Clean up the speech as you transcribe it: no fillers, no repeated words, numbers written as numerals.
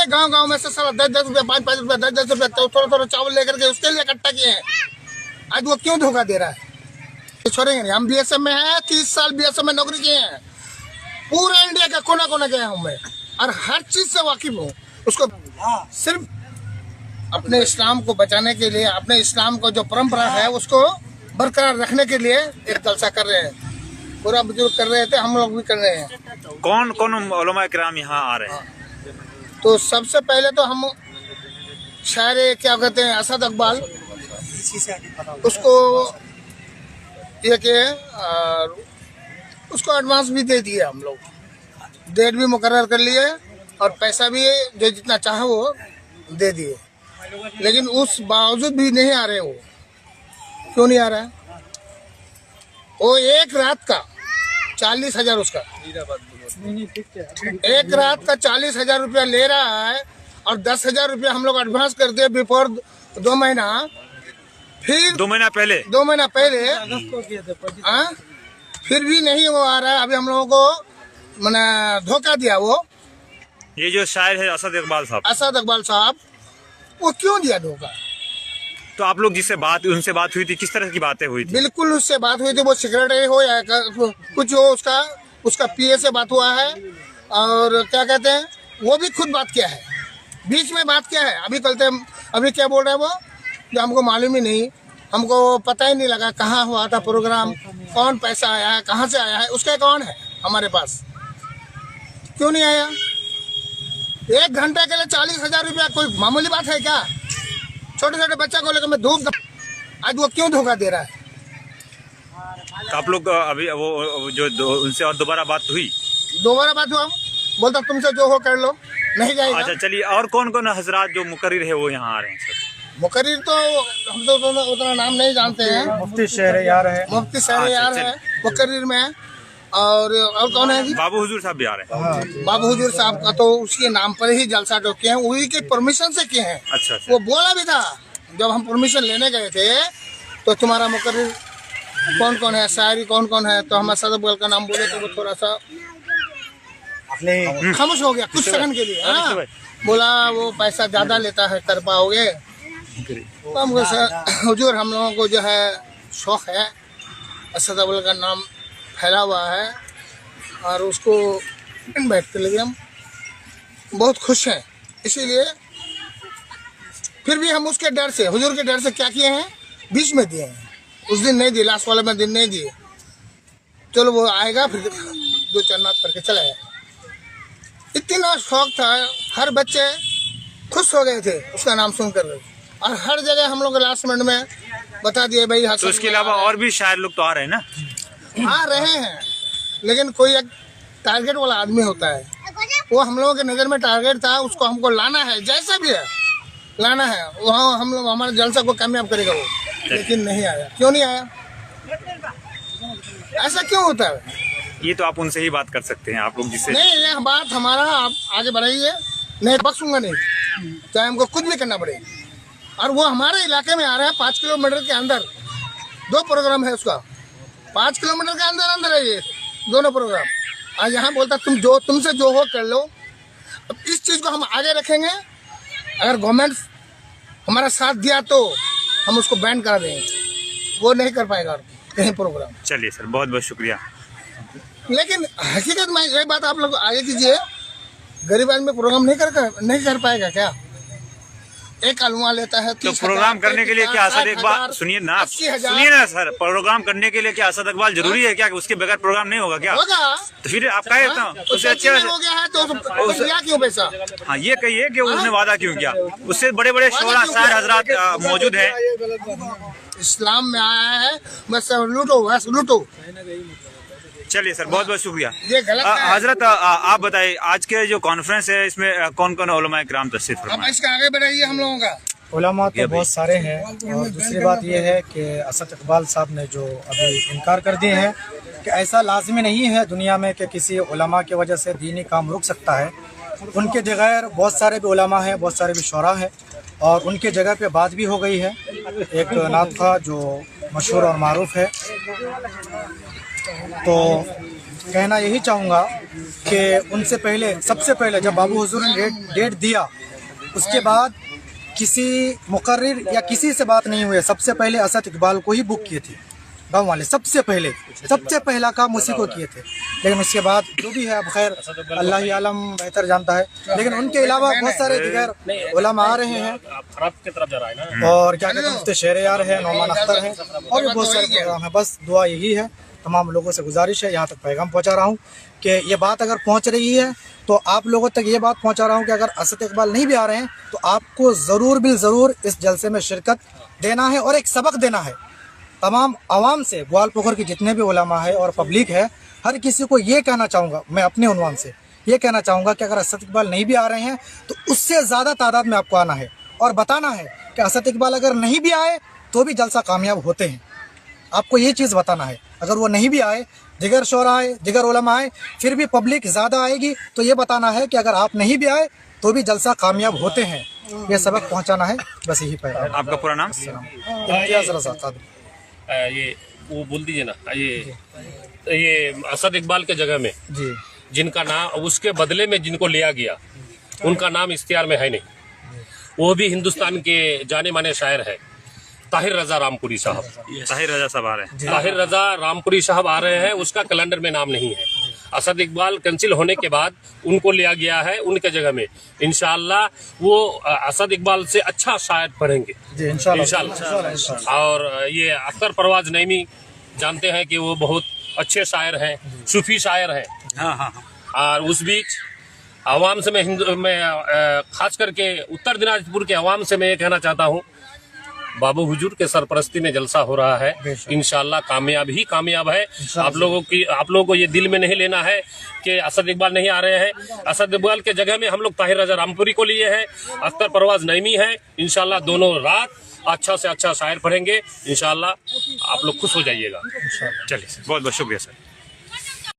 पूरे गांव में से सारा 10-10 रुपया 5-5 रुपया 10-10 रुपया थोड़ा चावल लेकर के उसके लिए इकट्ठा किए हैं। आज वो क्यों धोखा दे रहा है? छोड़ेंगे नहीं। हम बीएसएफ में हैं, 30 साल बीएसएफ में नौकरी किए हैं, पूरे इंडिया का कोना कोना गया हूँ मैं और हर चीज से वाकिफ हूँ। उसको सिर्फ अपने इस्लाम को बचाने के लिए, अपने इस्लाम को जो परंपरा है उसको बरकरार रखने के लिए एक जलसा कर रहे हैं। पूरा बुजुर्ग कर रहे थे, हम लोग भी कर रहे हैं। कौन कौन उलमा किराम यहाँ आ रहे हैं? तो सबसे पहले तो हम शायर क्या कहते हैं असद इकबाल, उसको ये कि उसको एडवांस भी दे दिए हम लोग, डेट भी मुकर्रर कर लिए और पैसा भी जो जितना चाहे वो दे दिए। लेकिन उस बावजूद भी नहीं आ रहे। वो क्यों नहीं आ रहा है? वो एक रात का 40,000 उसका, एक रात का 40,000 रुपया ले रहा है और 10,000 रुपया हम लोग एडवांस कर दिए बिफोर 2 महीना। फिर 2 महीना पहले फिर भी नहीं वो आ रहा है। अभी हम लोगों को मैंने धोखा दिया। वो ये जो शायर है असद इकबाल साहब, वो क्यों दिया धोखा? तो आप लोग जिससे उनसे बात हुई थी, किस तरह की बातें हुई थी? बिल्कुल उससे बात हुई थी। वो सेक्रेटरी हो या कुछ हो, उसका पीए से बात हुआ है और क्या कहते हैं वो भी खुद बात किया है, बीच में बात किया है। अभी क्या बोल रहे हैं वो, जो हमको मालूम ही नहीं, हमको पता ही नहीं लगा कहाँ हुआ था प्रोग्राम, कौन पैसा आया है, कहाँ से आया है, उसका कौन है हमारे पास, क्यों नहीं आया? 1 घंटे के लिए 40,000 रुपया कोई मामूली बात है क्या? छोटे छोटे बच्चा को लेकर मैं आज वो क्यों धोखा दे रहा है? तो आप लोग अभी वो उनसे और दोबारा बात हुई? बोलता तुमसे जो हो कर लो, नहीं जाएगा। अच्छा चलिए, और कौन कौन हजरात जो मुकर्रिर है वो यहाँ आ रहे हैं सर? मुकर्रिर तो हम तो उतना नाम नहीं जानते हैं। मुफ्ती शहरयार है मुकर्रिर में। और कौन है जी? बाबू हुजूर साहब भी आ रहे हैं। बाबू हुजूर साहब का तो उसके नाम पर ही जलसा किए हैं, वही के परमिशन से किए हैं। अच्छा। वो बोला भी था जब हम परमिशन लेने गए थे, तो तुम्हारा मुकर्रिर कौन कौन है, शायरी कौन कौन है, तो हम असद इकबाल का नाम बोले तो वो थोड़ा सा खामोश हो गया कुछ सेकंड के लिए। बोला वो पैसा ज्यादा लेता है, कर पाओगे? तो हमको सर हुजूर, हम लोगों को जो है शौक है, असद इकबाल का नाम फैला हुआ है और उसको इनवाइट कर लिए। हम बहुत खुश हैं, इसीलिए फिर भी हम उसके डर से, हुजूर के डर से क्या किए हैं, बीच में दिए हैं। उस दिन नहीं दिए, लास्ट वाले में दिन नहीं दिए। चलो वो आएगा फिर 2-4 नाथ करके चला जाएगा। इतना शौक था, हर बच्चे खुश हो गए थे उसका नाम सुनकर, और हर जगह हम लोग लास्ट मिनट में बता दिए भाई। तो उसके अलावा और भी शायर लोग तो आ रहे हैं ना? आ रहे हैं, लेकिन कोई एक टारगेट वाला आदमी होता है, वो हम लोगों के नज़र में टारगेट था, उसको हमको लाना है, जैसा भी है लाना है। वहाँ हम लोग हमारे जलसा को कामयाब करेगा वो, लेकिन नहीं आया। क्यों नहीं आया? ऐसा क्यों होता है? ये तो आप उनसे ही बात कर सकते हैं, आप लोग जिससे नहीं, ये बात हमारा आप आगे बढ़ाइए, नहीं बख्शूंगा नहीं, चाहे हमको कुछ भी करना पड़े। और वो हमारे इलाके में आ रहा है, 5 किलोमीटर के अंदर 2 प्रोग्राम है उसका, 5 किलोमीटर के अंदर है ये दोनों प्रोग्राम। और यहाँ बोलता तुमसे जो हो कर लो। अब इस चीज़ को हम आगे रखेंगे, अगर गवर्नमेंट हमारा साथ दिया तो हम उसको बैन करा देंगे, वो नहीं कर पाएगा कहीं प्रोग्राम। चलिए सर, बहुत बहुत शुक्रिया। लेकिन हकीकत में ये बात आप लोग आगे कीजिए, गरीब आदमी प्रोग्राम नहीं कर पाएगा क्या? एक अलवा लेता है तो प्रोग्राम करने के लिए क्या असद इकबाल, सुनिए ना सर, प्रोग्राम करने के लिए क्या असद इकबाल जरूरी है क्या? उसके बगैर प्रोग्राम नहीं होगा क्या? होगा। तो फिर आप कहे उससे अच्छा हो गया है तो क्यों पैसा? हाँ, ये कहिए कि उसने वादा क्यों किया? उससे बड़े बड़े शोरा शायर हजरात मौजूद है। इस्लाम में आया है, बस लूटो। चलिए सर, बहुत बहुत शुक्रिया। ये गलत है। हजरत आप बताइए, आज के जो कॉन्फ्रेंस है इसमें कौन कौन उलमा इकराम तशरीफ फरमा? इसका आगे बढ़ाइए हम लोगों का। उलमा तो बहुत सारे हैं, और दूसरी बात यह है कि असद इकबाल साहब ने जो अभी इनकार कर दिए हैं कि ऐसा लाजमी नहीं है दुनिया में कि किसी उलमा की वजह से दीनी काम रुक सकता है। उनके बगैर बहुत सारे भी उलमा हैं, बहुत सारे भी शोरा हैं, और उनके जगह पे बात भी हो गई है। एक नात था जो मशहूर और मारूफ है, तो कहना यही चाहूँगा कि उनसे पहले, सबसे पहले जब बाबू हुजूर ने डेट दिया, उसके बाद किसी मुकर्रिर या किसी से बात नहीं हुई। सबसे पहले असद इकबाल को ही बुक किए थे गाँव वाले, सबसे पहला काम उसी को किए थे। लेकिन उसके बाद जो भी है, अब खैर अल्लाह ही आलम बेहतर जानता है। लेकिन उनके अलावा बहुत सारे दिगर उलमा आ रहे हैं, और क्या कहते हैं, मुफ्ती शहरयार है, नौमान अख्तर है, और भी बहुत सारे प्रोग्राम है। बस दुआ यही है, तमाम लोगों से गुजारिश है, यहाँ तक पैगाम पहुँचा रहा हूँ कि ये बात अगर पहुँच रही है तो आप लोगों तक ये बात पहुँचा रहा हूँ कि अगर असद इकबाल नहीं भी आ रहे हैं तो आपको ज़रूर बिल ज़रूर इस जलसे में शिरकत देना है और एक सबक देना है। तमाम आवाम से, ग्वालपोखर की जितने भी उलमा है और पब्लिक है, हर किसी को ये कहना चाहूँगा, मैं अपने उन्वान से ये कहना चाहूँगा कि अगर असद इकबाल नहीं भी आ रहे हैं तो उससे ज़्यादा तादाद में आपको आना है और बताना है कि असद इकबाल अगर नहीं भी आए तो भी जलसा कामयाब होते हैं। आपको ये चीज़ बताना है। अगर वो नहीं भी आए, दिगर शोरा आए, दिगर उलमा आए, फिर भी पब्लिक ज़्यादा आएगी, तो ये बताना है कि अगर आप नहीं भी आए तो भी जलसा कामयाब होते हैं। ये सबक पहुँचाना है, बस यही पैगाम। आपका पूरा नाम? इम्तियाज़ रज़ा कादरी। ये वो बोल दीजिए ना, ये असद इकबाल के जगह में जी, जिनका नाम, उसके बदले में जिनको लिया गया, उनका नाम इख्तियार में है नहीं। वो भी हिंदुस्तान के जाने माने शायर है, ताहिर रजा रामपुरी साहब। ताहिर रजा साहब आ रहे हैं। ताहिर रजा रामपुरी साहब आ रहे हैं, उसका कैलेंडर में नाम नहीं है। असद इकबाल कैंसिल होने के बाद उनको लिया गया है, उनके जगह में इंशाअल्लाह वो असद इकबाल से अच्छा शायर पढ़ेंगे जी, इंशाअल्लाह। और ये अख्तर परवाज नईमी जानते हैं कि वो बहुत अच्छे शायर हैं, सूफी शायर हैं। हाँ हाँ हाँ। और उस बीच आवाम से मैं खास करके उत्तर दिनाजपुर के आवाम से मैं ये कहना चाहता हूँ, बाबू हुजूर के सरपरस्ती में जलसा हो रहा है, इंशाल्लाह कामयाब ही कामयाब है। आप लोगों को ये दिल में नहीं लेना है कि असद इकबाल नहीं आ रहे हैं। असद इकबाल के जगह में हम लोग ताहिर रजा रामपुरी को लिए हैं, अख्तर परवाज नईमी है। इंशाल्लाह दोनों रात अच्छा से अच्छा शायर पढ़ेंगे, इंशाल्लाह आप लोग खुश हो जाइएगा। चलिए, बहुत बहुत शुक्रिया सर।